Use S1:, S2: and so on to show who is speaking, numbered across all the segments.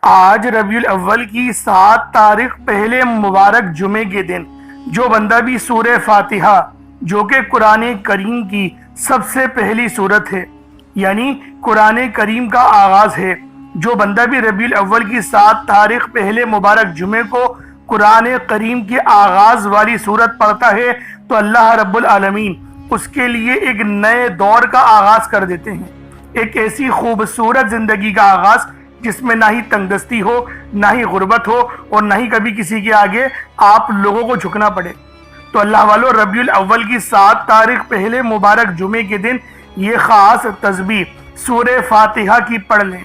S1: آج ربیع الاول کی 7 تاریخ پہلے مبارک جمعے کے دن جو بندہ بھی سورہ فاتحہ جو کہ قرآن کریم کی سب سے پہلی سورت ہے، یعنی قرآن کریم کا آغاز ہے، جو بندہ بھی ربیع الاول کی 7 تاریخ پہلے مبارک جمعے کو قرآن کریم کے آغاز والی سورت پڑھتا ہے تو اللہ رب العالمین اس کے لیے ایک نئے دور کا آغاز کر دیتے ہیں، ایک ایسی خوبصورت زندگی کا آغاز جس میں نہ ہی تنگ دستی ہو، نہ ہی غربت ہو، اور نہ ہی کبھی کسی کے آگے آپ لوگوں کو جھکنا پڑے۔ تو اللہ والو ربیع الاول کی 7 تاریخ پہلے مبارک جمعے کے دن یہ خاص تسبیح سورہ فاتحہ کی پڑھ لیں،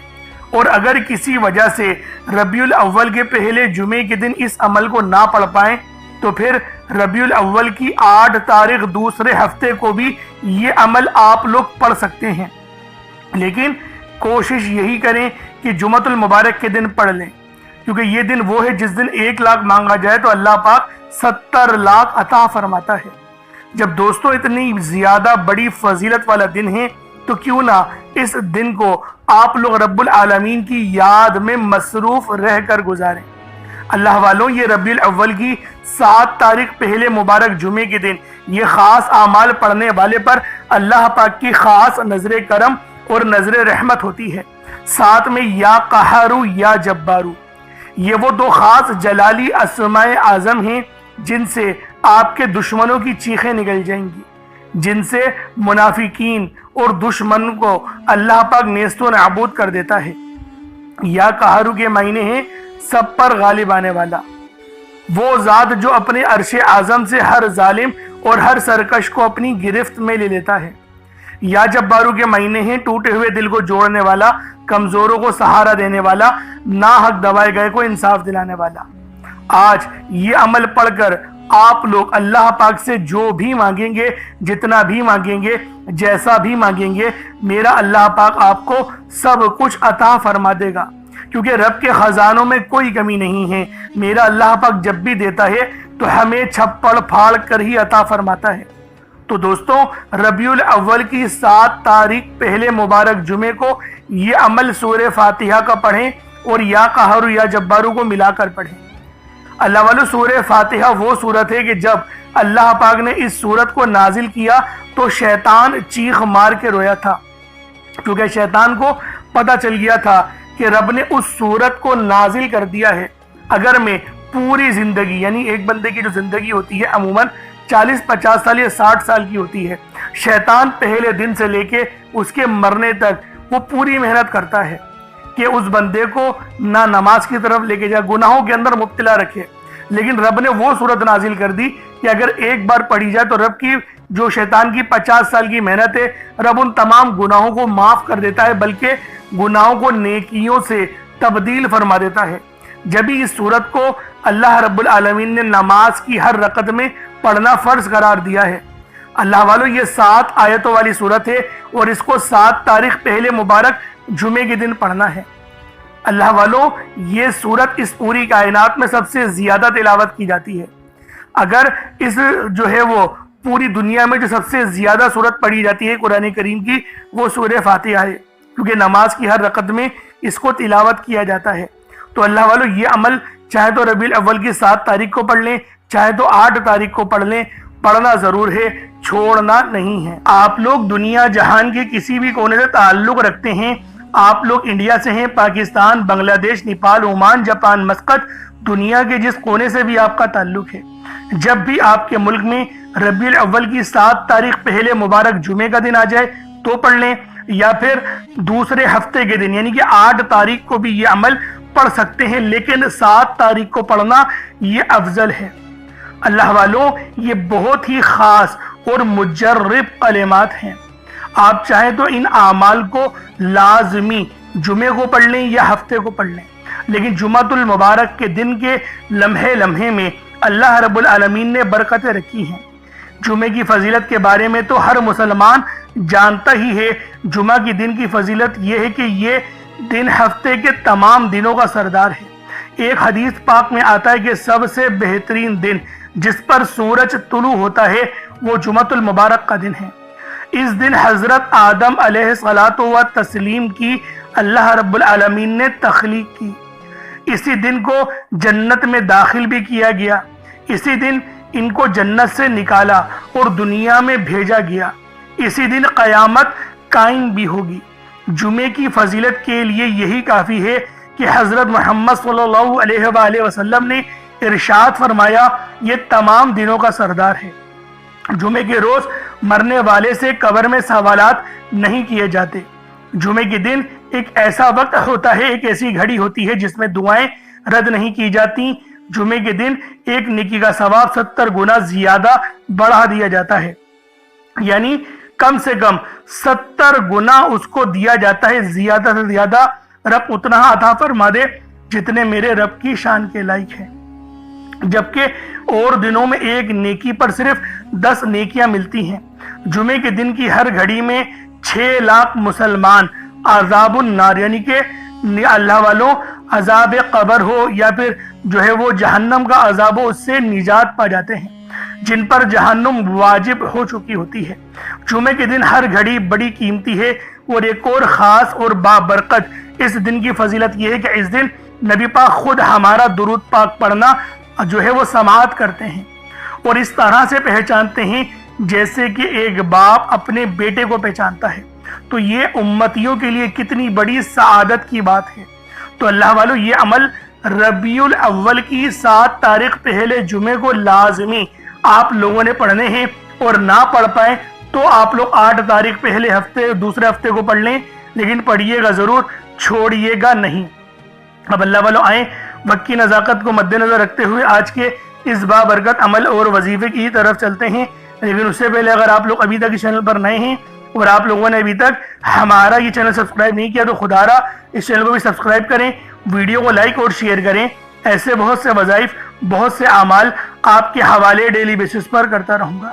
S1: اور اگر کسی وجہ سے ربیع الاول کے پہلے جمعے کے دن اس عمل کو نہ پڑھ پائیں تو پھر ربیع الاول کی 8 تاریخ دوسرے ہفتے کو بھی یہ عمل آپ لوگ پڑھ سکتے ہیں، لیکن کوشش یہی کریں کہ جمعۃ المبارک کے دن پڑھ لیں، کیونکہ یہ دن وہ ہے جس دن 1 لاکھ مانگا جائے تو اللہ پاک 70 لاکھ عطا فرماتا ہے۔ جب دوستوں اتنی زیادہ بڑی فضیلت والا دن ہے تو کیوں نہ اس دن کو آپ لوگ رب العالمین کی یاد میں مصروف رہ کر گزاریں۔ اللہ والوں، یہ ربیع الاول کی 7 تاریخ پہلے مبارک جمعے کے دن یہ خاص اعمال پڑھنے والے پر اللہ پاک کی خاص نظر کرم اور نظر رحمت ہوتی ہے۔ ساتھ میں یا قہارو یا جبارو، یہ وہ 2 خاص جلالی اسماء اعظم ہیں جن سے آپ کے دشمنوں کی چیخیں نکل جائیں گی، جن سے منافقین اور دشمن کو اللہ پاک نیست و نابود کر دیتا ہے۔ یا قہارو کے معنی ہیں سب پر غالب آنے والا، وہ ذات جو اپنے عرش اعظم سے ہر ظالم اور ہر سرکش کو اپنی گرفت میں لے لیتا ہے۔ یا جبارو کے معنی ہیں ٹوٹے ہوئے دل کو جوڑنے والا، کمزوروں کو سہارا دینے والا، ناحق دبائے گئے کو انصاف دلانے والا۔ آج یہ عمل پڑھ کر آپ لوگ اللہ پاک سے جو بھی مانگیں گے، جتنا بھی مانگیں گے، جیسا بھی مانگیں گے، میرا اللہ پاک آپ کو سب کچھ عطا فرما دے گا، کیونکہ رب کے خزانوں میں کوئی کمی نہیں ہے۔ میرا اللہ پاک جب بھی دیتا ہے تو ہمیں چھپڑ پھاڑ کر ہی عطا فرماتا ہے۔ تو دوستوں، ربیع الاول کی 7 تاریخ پہلے مبارک جمعے کو یہ عمل سورہ فاتحہ کا پڑھیں اور یا قہارو یا جبارو کو ملا کر پڑھیں۔ اللہ والو، سورہ فاتحہ وہ سورت ہے کہ جب اللہ پاک نے اس سورت کو نازل کیا تو شیطان چیخ مار کے رویا تھا، کیونکہ شیطان کو پتہ چل گیا تھا کہ رب نے اس سورت کو نازل کر دیا ہے۔ اگر میں پوری زندگی، یعنی ایک بندے کی جو زندگی ہوتی ہے عموماً 40-50 سال یا 60 سال کی ہوتی ہے، شیطان پہلے دن سے لے کے اس کے مرنے تک وہ پوری محنت کرتا ہے کہ اس بندے کو نہ نماز کی طرف لے کے جائے، گناہوں کے اندر مبتلا رکھے۔ لیکن رب نے وہ صورت نازل کر دی کہ اگر ایک بار پڑھی جائے تو رب کی جو شیطان کی 50 سال کی محنت ہے، رب ان تمام گناہوں کو معاف کر دیتا ہے، بلکہ گناہوں کو نیکیوں سے تبدیل فرما دیتا ہے۔ جب ہی اس صورت کو اللہ رب العالمین نے نماز کی ہر رکعت میں پڑھنا فرض قرار دیا ہے۔ اللہ والو، یہ 7 آیتوں والی صورت ہے اور اس کو 7 تاریخ پہلے مبارک جمعے کے دن پڑھنا ہے۔ اللہ والو، یہ صورت اس پوری کائنات میں سب سے زیادہ تلاوت کی جاتی ہے۔ اگر اس جو ہے وہ پوری دنیا میں جو سب سے زیادہ صورت پڑھی جاتی ہے قرآن کریم کی، وہ سورہ فاتحہ ہے، کیونکہ نماز کی ہر رکعت میں اس کو تلاوت کیا جاتا ہے۔ تو اللہ والو، یہ عمل چاہے تو ربیع الاول کی 7 تاریخ کو پڑھ لیں، چاہے تو 8 تاریخ کو پڑھ لیں، پڑھنا ضرور ہے، چھوڑنا نہیں ہے۔ آپ لوگ دنیا جہان کے کسی بھی کونے سے تعلق رکھتے ہیں، آپ لوگ انڈیا سے ہیں، پاکستان، بنگلہ دیش، نیپال، عمان، جاپان، مسقط، دنیا کے جس کونے سے بھی آپ کا تعلق ہے، جب بھی آپ کے ملک میں ربیع الاول کی 7 تاریخ پہلے مبارک جمعے کا دن آ جائے تو پڑھ لیں، یا پھر دوسرے ہفتے کے دن یعنی کہ 8 تاریخ کو بھی یہ عمل پڑھ سکتے ہیں، لیکن 7 تاریخ کو پڑھنا یہ افضل ہے۔ اللہ والوں، یہ بہت ہی خاص اور مجرب کلمات ہیں۔ آپ چاہیں تو ان اعمال کو لازمی جمعے کو پڑھ لیں یا ہفتے کو پڑھ لیں، لیکن جمعۃ المبارک کے دن کے لمحے لمحے میں اللہ رب العالمین نے برکتیں رکھی ہیں۔ جمعے کی فضیلت کے بارے میں تو ہر مسلمان جانتا ہی ہے۔ جمعہ کی دن کی فضیلت یہ ہے کہ یہ دن ہفتے کے تمام دنوں کا سردار ہے۔ ایک حدیث پاک میں آتا ہے کہ سب سے بہترین دن جس پر سورج طلوع ہوتا ہے وہ جمعۃ المبارک کا دن ہے۔ اس دن حضرت آدم علیہ الصلوۃ والتسلیم کی اللہ رب العالمین نے تخلیق کی۔ اسی دن کو جنت میں داخل بھی کیا گیا، اسی دن ان کو جنت سے نکالا اور دنیا میں بھیجا گیا، اسی دن قیامت قائم بھی ہوگی۔ جمعے کی فضیلت کے لیے یہی کافی ہے کہ حضرت محمد صلی اللہ علیہ وآلہ وسلم نے ارشاد فرمایا، یہ تمام دنوں کا سردار ہے۔ جمعے کے روز مرنے والے سے قبر میں سوالات نہیں کیے جاتے۔ جمعے کے دن ایک ایسا وقت ہوتا ہے، ایک ایسی گھڑی ہوتی ہے جس میں دعائیں رد نہیں کی جاتی۔ جمعے کے دن ایک نیکی کا ثواب 70 گنا زیادہ بڑھا دیا جاتا ہے، یعنی کم سے کم 70 گنا اس کو دیا جاتا ہے، زیادہ سے زیادہ رب اتنا عطا فرما دے جتنے میرے رب کی شان کے لائق ہے۔ جبکہ اور دنوں میں ایک نیکی پر صرف 10 نیکیاں ملتی ہیں۔ جمعے کے دن کی ہر گھڑی میں 6 لاکھ مسلمان عذاب النار، یعنی کہ اللہ والوں عذاب قبر ہو یا پھر جو ہے وہ جہنم کا عذاب ہو، اس سے نجات پا جاتے ہیں، جن پر جہنم واجب ہو چکی ہوتی ہے۔ جمعے کے دن ہر گھڑی بڑی قیمتی ہے، اور ایک اور خاص اور بابرکت اس دن کی فضیلت یہ ہے کہ اس دن نبی پاک خود ہمارا درود پاک پڑھنا جو ہے وہ سماعت کرتے ہیں، اور اس طرح سے پہچانتے ہیں جیسے کہ ایک باپ اپنے بیٹے کو پہچانتا ہے۔ تو یہ امتیوں کے لیے کتنی بڑی سعادت کی بات ہے۔ تو اللہ والو، یہ عمل ربیع الاول کی 7 تاریخ پہلے جمعے کو لازمی آپ لوگوں نے پڑھنے ہیں، اور نہ پڑھ پائیں تو آپ لوگ 8 تاریخ پہلے ہفتے دوسرے ہفتے کو پڑھ لیں، لیکن پڑھیے گا ضرور، چھوڑیے گا نہیں۔ اب اللہ والو آئیں، وقت کی نزاکت کو مد نظر رکھتے ہوئے آج کے اس بابرکت عمل اور وظیفے کی طرف چلتے ہیں۔ لیکن اس سے پہلے اگر آپ لوگ ابھی تک اس چینل پر نئے ہیں اور آپ لوگوں نے ابھی تک ہمارا یہ چینل سبسکرائب نہیں کیا تو خدا را اس چینل کو بھی سبسکرائب کریں، ویڈیو کو لائک اور شیئر کریں۔ ایسے بہت سے وظائف، بہت سے اعمال آپ کے حوالے ڈیلی بیسس پر کرتا رہوں گا۔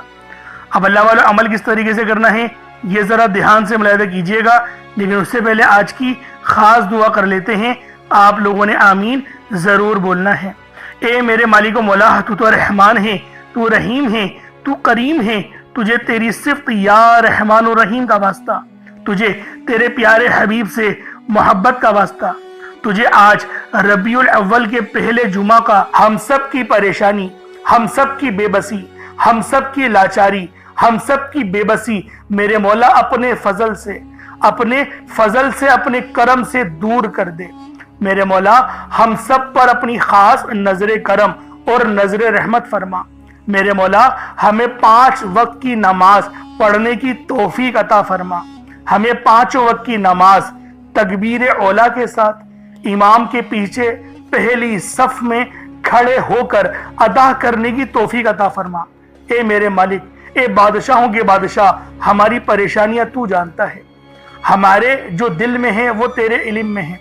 S1: اب اللہ والا عمل کس طریقے سے کرنا ہے یہ ذرا دھیان سے ملاحظہ کیجئے گا، لیکن اس سے پہلے آج کی خاص دعا کر لیتے ہیں۔ آپ لوگوں نے آمین ضرور بولنا ہے۔ اے میرے مالک و مولا، تو رحمان ہے، تو رحیم ہے، تو کریم ہے، تجھے تیری صفت یا رحمان و رحیم کا واسطہ، تجھے تیرے پیارے حبیب سے محبت کا واسطہ، تجھے آج ربیع الاول کے پہلے جمعہ کا ہم سب کی پریشانی، ہم سب کی بے بسی، ہم سب کی لاچاری، ہم سب کی بے بسی میرے مولا اپنے فضل سے، اپنے کرم سے دور کر دے۔ میرے مولا ہم سب پر اپنی خاص نظر کرم اور نظر رحمت فرما۔ میرے مولا ہمیں 5 وقت کی نماز پڑھنے کی توفیق عطا فرما۔ ہمیں 5 وقت کی نماز تکبیر اولا کے ساتھ امام کے پیچھے پہلی صف میں کھڑے ہو کر ادا کرنے کی توفیق عطا فرما۔ اے میرے مالک، اے بادشاہوں کے بادشاہ، ہماری پریشانیاں تو جانتا ہے، ہمارے جو دل میں ہیں وہ تیرے علم میں ہیں۔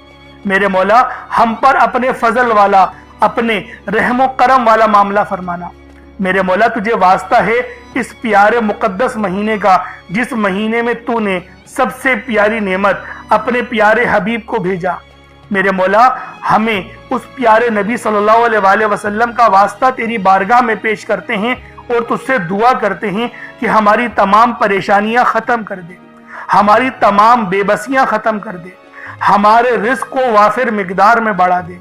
S1: میرے مولا ہم پر اپنے فضل والا، اپنے رحم و کرم والا معاملہ فرمانا۔ میرے مولا تجھے واسطہ ہے اس پیارے مقدس مہینے کا، جس مہینے میں تو نے سب سے پیاری نعمت اپنے پیارے حبیب کو بھیجا۔ میرے مولا ہمیں اس پیارے نبی صلی اللہ علیہ وآلہ وسلم کا واسطہ تیری بارگاہ میں پیش کرتے ہیں اور تجھ سے دعا کرتے ہیں کہ ہماری تمام پریشانیاں ختم کر دے، ہماری تمام بے بسیاں ختم کر دے، ہمارے رزق کو وافر مقدار میں بڑھا دے۔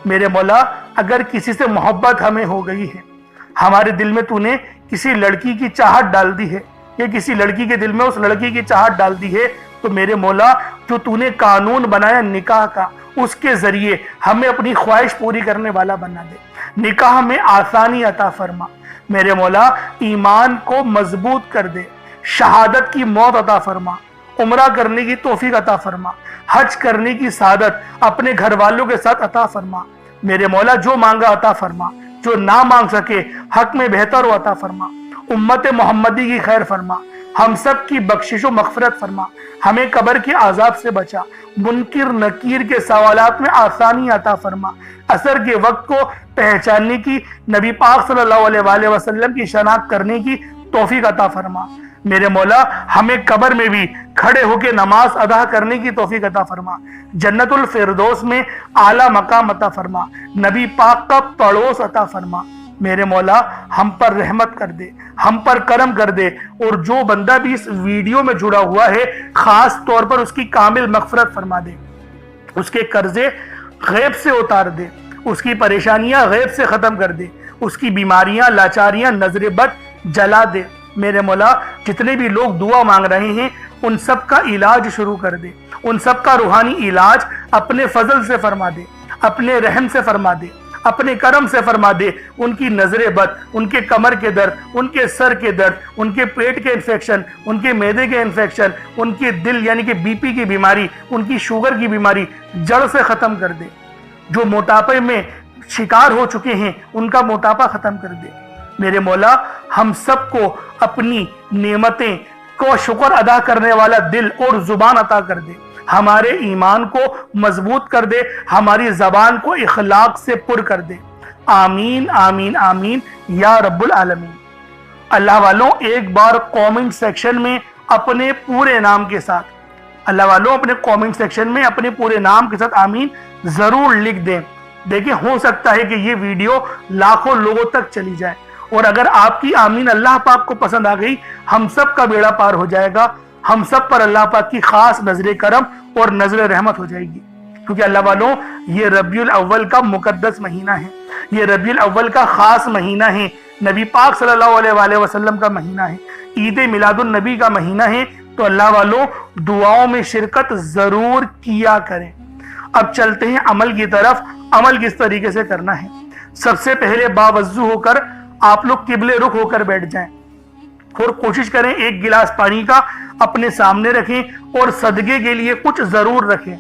S1: میرے مولا اگر کسی سے محبت ہمیں ہو گئی ہے، ہمارے دل میں تو نے کسی لڑکی کی چاہت ڈال دی ہے یا کسی لڑکی کے دل میں اس لڑکی کی چاہت ڈال دی ہے، تو میرے مولا جو تو نے قانون بنایا نکاح کا، اس کے ذریعے ہمیں اپنی خواہش پوری کرنے والا بنا دے۔ نکاح میں آسانی عطا فرما۔ میرے مولا ایمان کو مضبوط کر دے، شہادت کی موت عطا فرما، عمرہ کرنے کی توفیق عطا فرما، حج کرنے کی سعادت اپنے گھر والوں کے ساتھ عطا فرما۔ میرے مولا جو مانگا عطا فرما، جو نہ مانگ سکے حق میں بہتر و عطا فرما۔ امت محمدی کی خیر فرما، ہم سب کی بخشش و مغفرت فرما، ہمیں قبر کے عذاب سے بچا، منکر نکیر کے سوالات میں آسانی عطا فرما، عصر کے وقت کو پہچاننے کی، نبی پاک صلی اللہ علیہ وآلہ وسلم کی شناخت کرنے کی توفیق عطا فرما۔ میرے مولا ہمیں قبر میں بھی کھڑے ہو کے نماز ادا کرنے کی توفیق عطا فرما، جنت الفردوس میں اعلیٰ مقام عطا فرما، نبی پاک کا پڑوس عطا فرما۔ میرے مولا ہم پر رحمت کر دے، ہم پر کرم کر دے، اور جو بندہ بھی اس ویڈیو میں جڑا ہوا ہے خاص طور پر اس کی کامل مغفرت فرما دے، اس کے قرضے غیب سے اتار دے، اس کی پریشانیاں غیب سے ختم کر دے، اس کی بیماریاں، لاچاریاں، نظر بد جلا دے۔ میرے مولا جتنے بھی لوگ دعا مانگ رہے ہیں ان سب کا علاج شروع کر دے، ان سب کا روحانی علاج اپنے فضل سے فرما دے، اپنے رحم سے فرما دے، اپنے کرم سے فرما دے۔ ان کی نظر بد، ان کے کمر کے درد، ان کے سر کے درد، ان کے پیٹ کے انفیکشن، ان کے معدے کے انفیکشن، ان کے دل یعنی کہ بی پی کی بیماری، ان کی شوگر کی بیماری جڑ سے ختم کر دے۔ جو موٹاپے میں شکار ہو چکے ہیں ان کا موٹاپا ختم کر دے۔ میرے مولا ہم سب کو اپنی نعمتیں کو شکر ادا کرنے والا دل اور زبان عطا کر دے، ہمارے ایمان کو مضبوط کر دے، ہماری زبان کو اخلاق سے پر کر دے۔ آمین آمین آمین یا رب العالمین۔ اللہ والوں ایک بار کامنٹ سیکشن میں اپنے پورے نام کے ساتھ، اللہ والوں اپنے کامنٹ سیکشن میں اپنے پورے نام کے ساتھ آمین ضرور لکھ دیں۔ دیکھیں ہو سکتا ہے کہ یہ ویڈیو لاکھوں لوگوں تک چلی جائے، اور اگر آپ کی آمین اللہ پاک کو پسند آ گئی ہم سب کا بیڑا پار ہو جائے گا، ہم سب پر اللہ پاک کی خاص نظر کرم اور نظر رحمت ہو جائے گی۔ کیونکہ اللہ والوں یہ ربیع الاول کا مقدس مہینہ ہے، یہ ربیع الاول کا خاص مہینہ ہے، نبی پاک صلی اللہ علیہ وآلہ وسلم کا مہینہ ہے، عید میلاد النبی کا مہینہ ہے۔ تو اللہ والوں دعاؤں میں شرکت ضرور کیا کریں۔ اب چلتے ہیں عمل کی طرف۔ عمل کس طریقے سے کرنا ہے؟ سب سے پہلے باوضو ہو کر آپ لوگ قبلے رخ ہو کر بیٹھ جائیں اور کوشش کریں ایک گلاس پانی کا اپنے سامنے رکھیں اور صدقے کے لیے کچھ ضرور رکھیں۔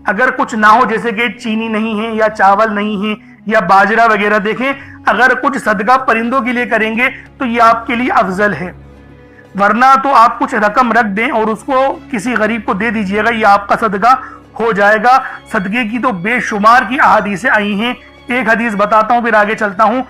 S1: اگر کچھ نہ ہو جیسے کہ چینی نہیں ہے یا چاول نہیں ہے یا باجرہ وغیرہ، دیکھیں اگر کچھ صدقہ پرندوں کے لیے کریں گے تو یہ آپ کے لیے افضل ہے، ورنہ تو آپ کچھ رقم رکھ دیں اور اس کو کسی غریب کو دے دیجئے گا، یہ آپ کا صدقہ ہو جائے گا۔ صدقے کی تو بے شمار کی احادیثیں آئی ہیں، ایک حدیث بتاتا ہوں پھر آگے چلتا ہوں۔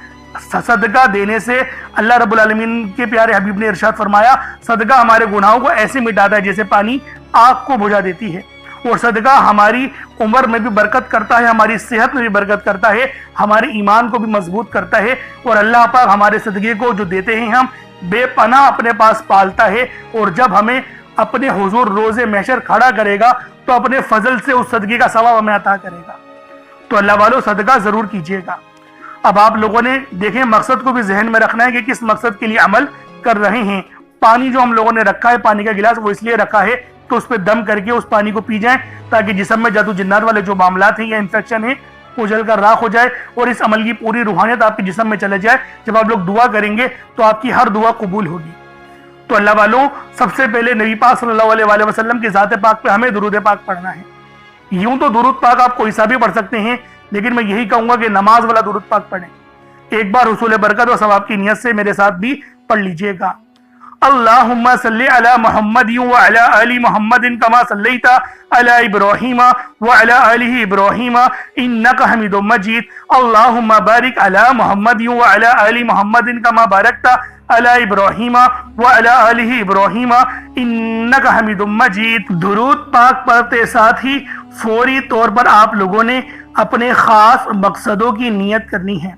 S1: صدقہ دینے سے اللہ رب العالمین کے پیارے حبیب نے ارشاد فرمایا، صدقہ ہمارے گناہوں کو ایسے مٹاتا ہے جیسے پانی آگ کو بجھا دیتی ہے، اور صدقہ ہماری عمر میں بھی برکت کرتا ہے، ہماری صحت میں بھی برکت کرتا ہے، ہمارے ایمان کو بھی مضبوط کرتا ہے، اور اللہ پاک ہمارے صدقے کو جو دیتے ہیں ہم بے پناہ اپنے پاس پالتا ہے، اور جب ہمیں اپنے حضور روز محشر کھڑا کرے گا تو اپنے فضل سے اس صدقے کا ثواب ہمیں عطا کرے گا۔ تو اللہ والوں صدقہ ضرور کیجیے گا۔ اب آپ لوگوں نے دیکھیں مقصد کو بھی ذہن میں رکھنا ہے کہ کس مقصد کے لیے عمل کر رہے ہیں۔ پانی جو ہم لوگوں نے رکھا ہے، پانی کا گلاس، وہ اس لیے رکھا ہے تو اس پہ دم کر کے اس پانی کو پی جائیں تاکہ جسم میں جادو جنات والے جو معاملات ہیں یا انفیکشن ہیں وہ جل کر راکھ ہو جائے، اور اس عمل کی پوری روحانیت آپ کے جسم میں چلے جائے۔ جب آپ لوگ دعا کریں گے تو آپ کی ہر دعا قبول ہوگی۔ تو اللہ والوں سب سے پہلے نبی پاک صلی اللہ علیہ وآلہ وسلم کی ذات پاک پہ ہمیں درود پاک پڑھنا ہے۔ یوں تو درود پاک آپ کوئی سا بھی پڑھ سکتے ہیں، لیکن میں یہی کہوں گا کہ نماز والا درود پاک پڑھیں۔ ایک بار حصول برکت و ثواب کی نیت سے میرے ساتھ بھی پڑھ لیجئے گا۔ اللہم صلی علی محمد وعلی آل محمد کما صلیت علی ابراہیم وعلی آل ابراہیم انک حمید مجید۔ اللہم بارک علی محمد وعلی آل محمد کما بارکت علی ابراہیم وعلی آل ابراہیم انک حمید مجید۔ درود پاک پڑھتے ساتھ ہی فوری طور پر آپ لوگوں نے اپنے خاص مقصدوں کی نیت کرنی ہے۔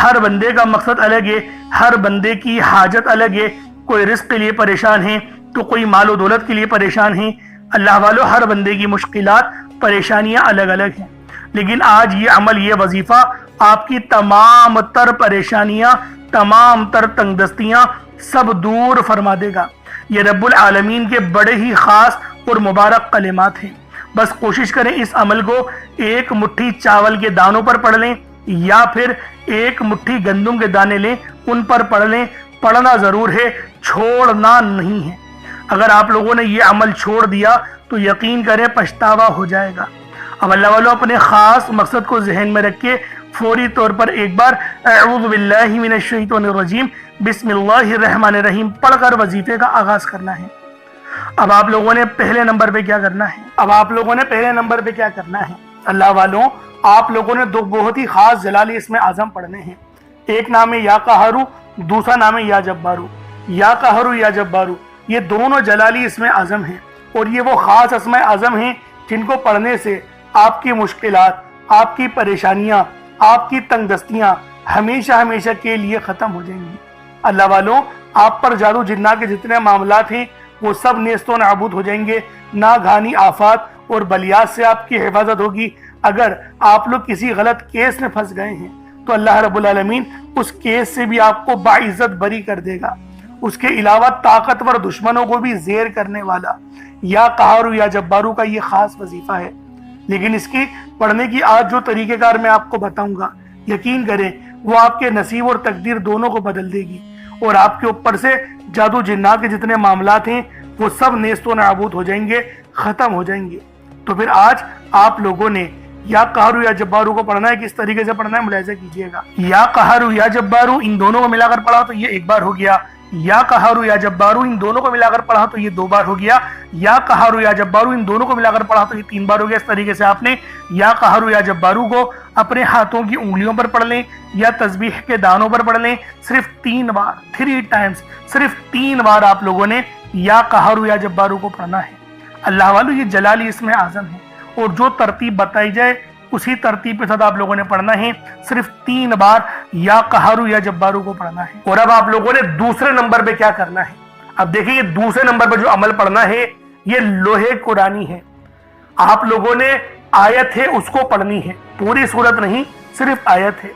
S1: ہر بندے کا مقصد الگ ہے، ہر بندے کی حاجت الگ ہے۔ کوئی رزق کے لیے پریشان ہے تو کوئی مال و دولت کے لیے پریشان ہے۔ اللہ والوں ہر بندے کی مشکلات پریشانیاں الگ الگ ہیں، لیکن آج یہ عمل، یہ وظیفہ آپ کی تمام تر پریشانیاں، تمام تر تنگ دستیاں سب دور فرما دے گا۔ یہ رب العالمین کے بڑے ہی خاص اور مبارک کلمات ہیں۔ بس کوشش کریں اس عمل کو ایک مٹھی چاول کے دانوں پر پڑھ لیں یا پھر ایک مٹھی گندم کے دانے لیں، ان پر پڑھ لیں۔ پڑھنا ضرور ہے، چھوڑنا نہیں ہے۔ اگر آپ لوگوں نے یہ عمل چھوڑ دیا تو یقین کریں پچھتاوا ہو جائے گا۔ اب اللہ والوں اپنے خاص مقصد کو ذہن میں رکھ کے فوری طور پر ایک بار اعوذ باللہ من الشیطان الرجیم بسم اللہ الرحمن الرحیم پڑھ کر وظیفے کا آغاز کرنا ہے۔ اب آپ لوگوں نے پہلے نمبر پہ کیا کرنا ہے؟ اللہ والوں آپ لوگوں نے دو بہت ہی خاص جلالی اسم اعظم پڑھنے ہیں۔ ایک نام ہے یا قہرو، دوسرا نام ہے یا جبارو۔ یا قہرو یا جبارو یہ دونوں جلالی اسم اعظم ہیں، اور یہ وہ خاص اسم اعظم ہیں جن کو پڑھنے سے آپ کی مشکلات، آپ کی پریشانیاں، آپ کی تنگ دستیاں ہمیشہ ہمیشہ کے لیے ختم ہو جائیں گی۔ اللہ والوں آپ پر جادو جنات کے جتنے معاملات ہیں وہ سب نیست و نابود ہو جائیں گے۔ ناگہانی آفات اور بلیات سے آپ کی حفاظت ہوگی، اگر آپ لوگ کسی غلط کیس میں پھنس گئے ہیں تو اللہ رب العالمین اس کیس سے بھی آپ کو باعزت بری کر دے گا۔ اس کے علاوہ طاقتور دشمنوں کو بھی زیر کرنے والا یا قہار یا جبارو کا یہ خاص وظیفہ ہے۔ لیکن اس کی پڑھنے کی آج جو طریقہ کار میں آپ کو بتاؤں گا، یقین کریں وہ آپ کے نصیب اور تقدیر دونوں کو بدل دے گی، اور آپ کے اوپر سے جادو جنات کے جتنے معاملات ہیں وہ سب نیست و نابود ہو جائیں گے، ختم ہو جائیں گے۔ تو پھر آج آپ لوگوں نے یا قہر یا جبارو کو پڑھنا ہے، کس طریقے سے پڑھنا ہے ملاحظہ کیجئے گا۔ یا قہر یا جبارو ان دونوں کو ملا کر پڑھا تو یہ ایک بار ہو گیا، یا قہر یا جبارو ان دونوں کو ملا کر پڑھا تو یہ دو بار ہو گیا، یا قہر یا جبارو ان دونوں کو ملا کر پڑھا تو یہ تین بار ہو گیا۔ اس طریقے سے آپ نے یا قہر یا جبارو کو اپنے ہاتھوں کی انگلیوں پر پڑھ لیں یا تسبیح کے دانوں پر پڑھ لیں، صرف 3 بار، 3 ٹائمز، صرف 3 بار آپ لوگوں نے یا قہر یا جبارو کو پڑھنا ہے۔ اللہ والو یہ جلالی اسم اعظم ہے، اور جو ترتیب بتائی جائے اسی ترتیب کے ساتھ آپ لوگوں نے پڑھنا ہے، صرف 3 بار یا قہر یا جبارو کو پڑھنا ہے۔ اور اب آپ لوگوں نے دوسرے نمبر پہ کیا کرنا ہے؟ اب دیکھیں یہ دوسرے نمبر پہ جو عمل پڑھنا ہے یہ لوح قرآنی ہے۔ آپ لوگوں نے آیت ہے اس کو پڑھنی ہے، پوری سورت نہیں، صرف آیت ہے۔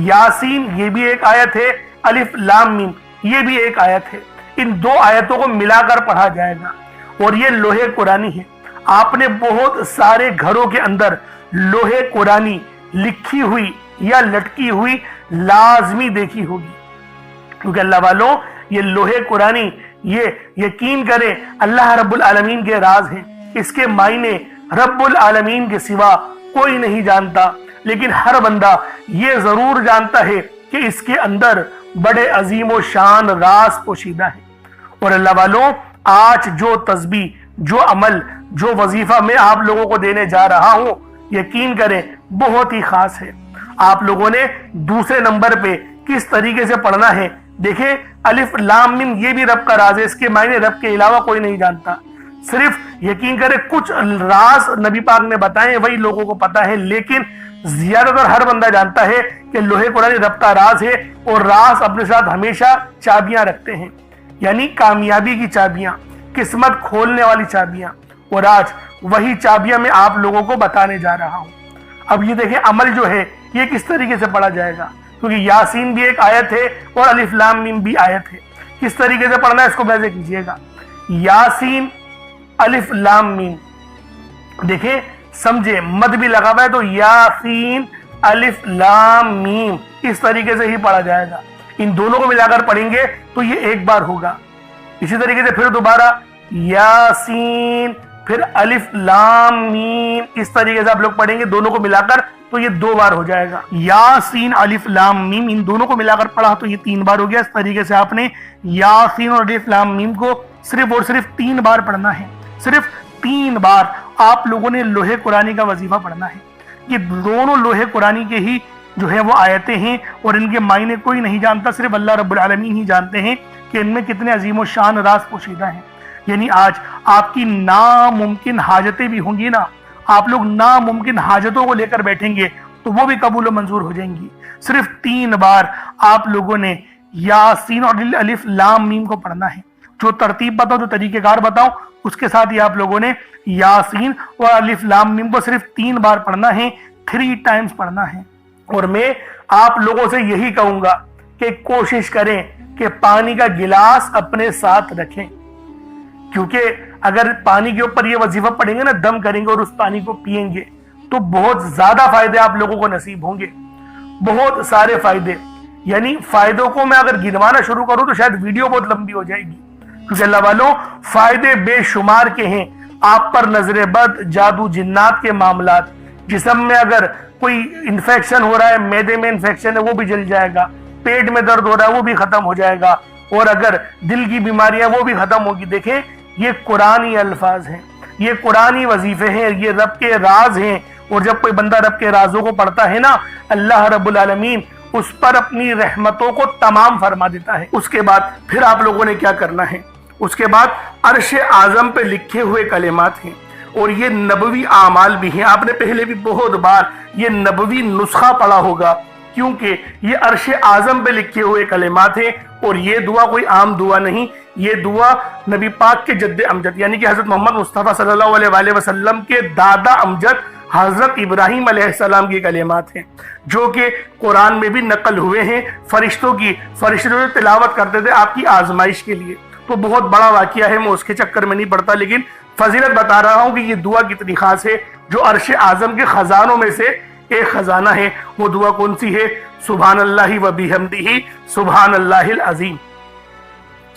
S1: یاسین یہ بھی ایک آیت ہے، الف لام میم یہ بھی ایک آیت ہے، ان 2 آیتوں کو ملا کر پڑھا جائے گا، اور یہ لوح قرآنی ہے۔ آپ نے بہت سارے گھروں کے اندر لوح قرآنی لکھی ہوئی یا لٹکی ہوئی لازمی دیکھی ہوگی، کیونکہ اللہ والوں یہ لوح قرآنی یہ یقین کریں اللہ رب العالمین کے راز ہیں، اس کے معنی رب العالمین کے سوا کوئی نہیں جانتا، لیکن ہر بندہ یہ ضرور جانتا ہے کہ اس کے اندر بڑے عظیم و شان راز پوشیدہ ہے۔ اور اللہ والوں آج جو تسبیح، جو عمل، جو وظیفہ میں آپ لوگوں کو دینے جا رہا ہوں، یقین کریں بہت ہی خاص ہے۔ آپ لوگوں نے دوسرے نمبر پہ کس طریقے سے پڑھنا ہے دیکھیں، الف لام میم یہ بھی رب کا راز ہے، اس کے معنی رب کے علاوہ کوئی نہیں جانتا، صرف یقین کریں کچھ راز نبی پاک نے بتائے وہی لوگوں کو پتا ہے، لیکن زیادہ تر ہر بندہ جانتا ہے کہ لوح قرآن رب کا راز ہے، اور راز اپنے ساتھ ہمیشہ چابیاں رکھتے ہیں، یعنی کامیابی کی چابیاں، قسمت کھولنے والی چابیاں، اور آج وہی چابیاں میں آپ لوگوں کو بتانے جا رہا ہوں۔ اب یہ دیکھیں عمل جو ہے یہ کس طریقے سے پڑھا جائے گا، کیونکہ یاسین بھی ایک آیت ہے اور الف لام میم بھی آیت ہے۔ کس طریقے سے پڑھنا ہے اس کو ملاحظہ کیجئے گا، یاسین الف لام میم، دیکھیں سمجھے مد بھی لگا ہوا ہے تو یاسین الف لام میم اس طریقے سے ہی پڑھا جائے گا۔ ان دونوں کو ملا کر پڑھیں گے تو یہ ایک بار ہوگا، اسی طریقے سے پھر دوبارہ یاسین پھر الف لام میم اس طریقے سے آپ لوگ پڑھیں گے دونوں کو ملا کر تو یہ 2 بار ہو جائے گا۔ یاسین الف لام میم ان دونوں کو ملا کر پڑھا تو یہ 3 بار ہو گیا۔ اس طریقے سے آپ نے یاسین اور الف لام میم کو صرف اور صرف 3 بار پڑھنا ہے، صرف 3 بار آپ لوگوں نے لوح قرآنی کا وظیفہ پڑھنا ہے۔ یہ دونوں لوح قرآنی کے ہی جو ہے وہ آیتیں ہیں، اور ان کے معنی کوئی نہیں جانتا، صرف اللہ رب العالمین ہی جانتے ہیں کہ ان میں کتنے عظیم و شان راز پوشیدہ ہیں۔ یعنی آج آپ کی ناممکن حاجتیں بھی ہوں گی نا، آپ لوگ ناممکن حاجتوں کو لے کر بیٹھیں گے تو وہ بھی قبول و منظور ہو جائیں گی۔ صرف 3 بار آپ لوگوں نے یاسین اور الف لام میم کو پڑھنا ہے۔ جو ترتیب بتاؤ، جو طریقہ کار بتاؤ، اس کے ساتھ ہی آپ لوگوں نے یاسین اور الف لام میم کو صرف 3 بار پڑھنا ہے، 3 ٹائمز پڑھنا ہے۔ اور میں آپ لوگوں سے یہی کہوں گا کہ کوشش کریں کہ پانی کا گلاس اپنے ساتھ رکھیں، کیونکہ اگر پانی کے اوپر یہ وظیفہ پڑھیں گے نا، دم کریں گے اور اس پانی کو پئیں گے تو بہت زیادہ فائدے آپ لوگوں کو نصیب ہوں گے، بہت سارے فائدے۔ یعنی فائدوں کو میں اگر گنوانا شروع کروں تو شاید ویڈیو بہت لمبی ہو جائے گی، کیونکہ اللہ والوں فائدے بے شمار کے ہیں۔ آپ پر نظر بد، جادو جنات کے معاملات، جسم میں اگر کوئی انفیکشن ہو رہا ہے، معدے میں انفیکشن ہے وہ بھی جل جائے گا، پیٹ میں درد ہو رہا ہے وہ بھی ختم ہو جائے گا، اور اگر دل کی بیماریاں وہ بھی ختم ہوگی۔ دیکھیں یہ قرآنی الفاظ ہیں، یہ قرآنی وظیفے ہیں، یہ رب کے راز ہیں، اور جب کوئی بندہ رب کے رازوں کو پڑھتا ہے نا، اللہ رب العالمین اس پر اپنی رحمتوں کو تمام فرما دیتا ہے۔ اس کے بعد پھر آپ لوگوں نے کیا کرنا ہے، اس کے بعد عرش اعظم پہ لکھے ہوئے کلمات ہیں، اور یہ نبوی اعمال بھی ہیں۔ آپ نے پہلے بھی بہت بار یہ نبوی نسخہ پڑھا ہوگا، کیونکہ یہ عرش اعظم پہ لکھے ہوئے کلمات ہیں، اور یہ دعا کوئی عام دعا نہیں، یہ دعا نبی پاک کے جد امجد یعنی کہ حضرت محمد مصطفیٰ صلی اللہ علیہ وآلہ وسلم کے دادا امجد حضرت ابراہیم علیہ السلام کی کلمات ہیں جو کہ قرآن میں بھی نقل ہوئے ہیں فرشتوں نے تلاوت کرتے تھے آپ کی آزمائش کے لیے. تو بہت بڑا واقعہ ہے، میں اس کے چکر میں نہیں پڑتا، لیکن فضیلت بتا رہا ہوں کہ یہ دعا کتنی خاص ہے، جو عرش اعظم کے خزانوں میں سے ایک خزانہ ہے. وہ دعا کون سی ہے؟ سبحان اللہ و بحمدہ سبحان اللہ العظیم.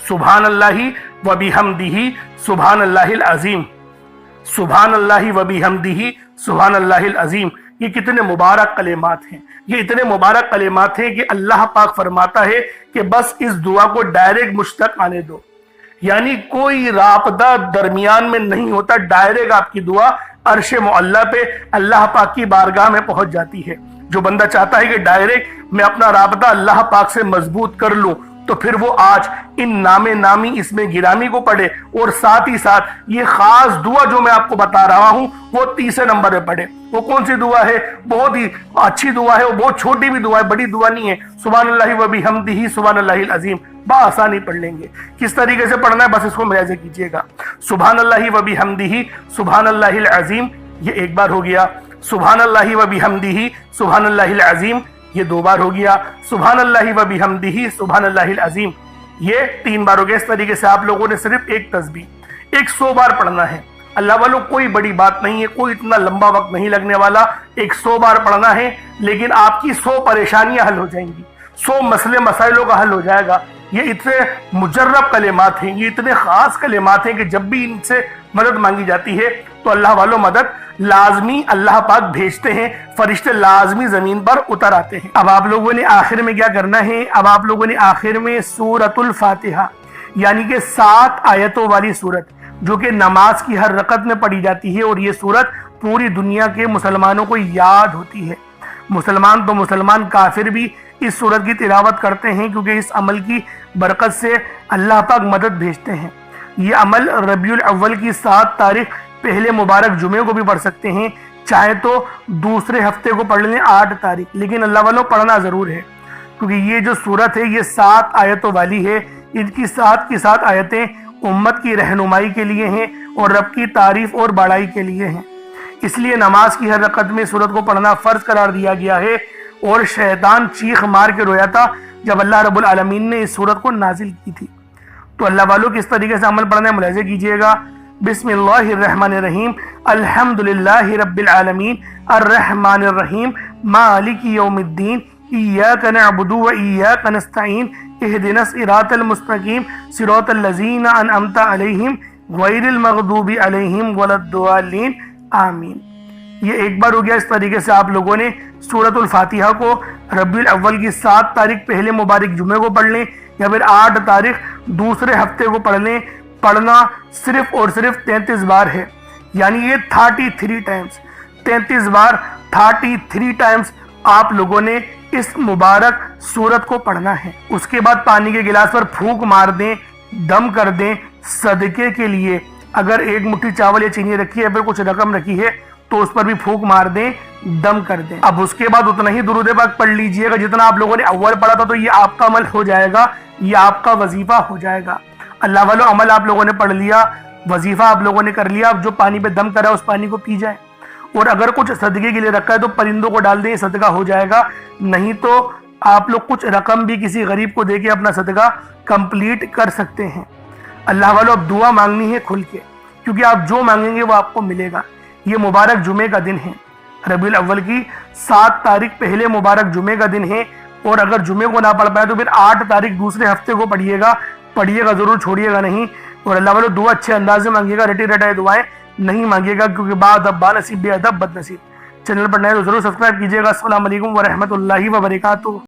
S1: سبحان اللہ و بحمدہ سبحان اللہ العظیم. سبحان اللہ و بحمدہ سبحان اللہ العظیم. یہ کتنے مبارک کلمات ہیں، یہ اتنے مبارک کلمات ہیں کہ اللہ پاک فرماتا ہے کہ بس اس دعا کو ڈائریکٹ مجھ تک آنے دو، یعنی کوئی رابطہ درمیان میں نہیں ہوتا، ڈائریکٹ آپ کی دعا عرش معلیٰ پہ اللہ پاک کی بارگاہ میں پہنچ جاتی ہے. جو بندہ چاہتا ہے کہ ڈائریکٹ میں اپنا رابطہ اللہ پاک سے مضبوط کر لوں تو پھر وہ آج ان نام نامی اس میں گرامی کو پڑھے، اور ساتھ ہی ساتھ یہ خاص دعا جو میں آپ کو بتا رہا ہوں وہ تیسرے نمبر پہ پڑھے. وہ کون سی دعا ہے؟ بہت ہی اچھی دعا ہے، وہ بہت چھوٹی بھی دعا ہے، بڑی دعا نہیں ہے. سبحان اللہ و بحمدہ سبحان اللہ العظیم بآسانی پڑھ لیں گے. کس طریقے سے پڑھنا ہے بس اس کو ملاحظہ کیجئے گا. سبحان اللہ و بحمدہ سبحان اللہ العظیم، یہ ایک بار ہو گیا. سبحان اللہ و بحمدہ سبحان اللہ العظیم، یہ دو بار ہو گیا. سبحان اللہ و بحمدہ سبحان اللہ العظیم، یہ تین بار ہو گیا. اس طریقے سے آپ لوگوں نے صرف ایک تسبیح 100 بار پڑھنا ہے. اللہ والوں کوئی بڑی بات نہیں ہے، کوئی اتنا لمبا وقت نہیں لگنے والا. 100 بار پڑھنا ہے، لیکن آپ کی 100 پریشانیاں حل ہو جائیں گی، 100 مسئلے مسائلوں کا حل ہو جائے گا. یہ اتنے مجرب کلمات ہیں، یہ اتنے خاص کلمات ہیں کہ جب بھی ان سے مدد مانگی جاتی ہے تو اللہ والوں مدد لازمی اللہ پاک بھیجتے ہیں، فرشتے لازمی زمین پر اتر آتے ہیں. اب آپ لوگوں نے آخر میں کیا کرنا ہے؟ اب آپ لوگوں نے آخر میں سورۃ الفاتحہ، یعنی کہ 7 آیتوں والی سورت جو کہ نماز کی ہر رکعت میں پڑھی جاتی ہے، اور یہ سورت پوری دنیا کے مسلمانوں کو یاد ہوتی ہے. مسلمان تو مسلمان، کافر بھی اس سورت کی تلاوت کرتے ہیں، کیونکہ اس عمل کی برکت سے اللہ پاک مدد بھیجتے ہیں. یہ عمل ربیع الاول کی 7 تاریخ پہلے مبارک جمعے کو بھی پڑھ سکتے ہیں، چاہے تو دوسرے ہفتے کو پڑھ لیں 8 تاریخ، لیکن اللہ والوں پڑھنا ضرور ہے، کیونکہ یہ جو سورت ہے یہ 7 آیتوں والی ہے. ان کی 7 کی 7 آیتیں امت کی رہنمائی کے لیے ہیں اور رب کی تعریف اور بڑائی کے لیے ہیں. اس لیے نماز کی ہر رکعت میں سورت کو پڑھنا فرض قرار دیا گیا ہے، اور شیطان چیخ مار کے رویا تھا جب اللہ رب العالمین نے اس سورت کو نازل کی تھی. تو اللہ والوں کس طریقے سے عمل پڑھنا ہے ملاحظہ کیجئے گا. بسم اللہ الرحمن الرحیم، الحمدللہ رب العالمین، الرحمن الرحیم، مالک یوم الدین، ایاک نعبد و ایاک نستعین، اہدنا الصراط المستقیم، صراط الذین انعمت علیہم غیر المغضوب علیہم ولا الضالین، آمین. یہ ایک بار ہو گیا. اس طریقے سے آپ لوگوں نے سورۃ الفاتحہ کو ربیع الاول کی 7 تاریخ پہلے مبارک جمعے کو پڑھ لیں، یا پھر 8 تاریخ دوسرے ہفتے کو پڑھ لیں. پڑھنا صرف اور صرف 33 بار ہے، یعنی یہ 33 ٹائمز، 33 بار 33 ٹائمز آپ لوگوں نے اس مبارک سورت کو پڑھنا ہے. اس کے بعد پانی کے گلاس پر پھونک مار دیں، دم کر دیں. صدقے کے لیے اگر 1 مٹھی چاول یا چینی رکھی ہے، پھر کچھ رقم رکھی ہے تو اس پر بھی پھونک مار دیں، دم کر دیں. اب اس کے بعد اتنا ہی درود پاک پڑھ لیجئے گا جتنا آپ لوگوں نے اول پڑھا تھا، تو یہ آپ کا عمل ہو جائے گا، یہ آپ کا وظیفہ ہو جائے گا. اللہ والو عمل آپ لوگوں نے پڑھ لیا، وظیفہ آپ لوگوں نے کر لیا. اب جو پانی پہ دم کرا ہے اس پانی کو پی جائیں، اور اگر کچھ صدقے کے لیے رکھا ہے تو پرندوں کو ڈال دیں، صدقہ ہو جائے گا. نہیں تو آپ لوگ کچھ رقم بھی کسی غریب کو دے کے اپنا صدقہ کمپلیٹ کر سکتے ہیں. اللہ والو اب دعا مانگنی ہے کھل کے، کیونکہ آپ جو مانگیں گے وہ آپ کو ملے گا. یہ مبارک جمعے کا دن ہے، ربیع الاول کی 7 تاریخ پہلے مبارک جمعے کا دن ہے. اور اگر جمعے کو نہ پڑھ پائے تو پھر 8 تاریخ دوسرے ہفتے کو پڑھیے گا ضرور، چھوڑیے گا نہیں. اور اللہ والو دعا اچھے انداز سے مانگیے گا، رٹی رٹائے دعائیں نہیں مانگیے گا، کیونکہ با نصیب بے ادب بد نصیب. چینل پر نئے تو ضرور سبسکرائب کیجیے گا. السلام علیکم ورحمۃ اللہ وبرکاتہ.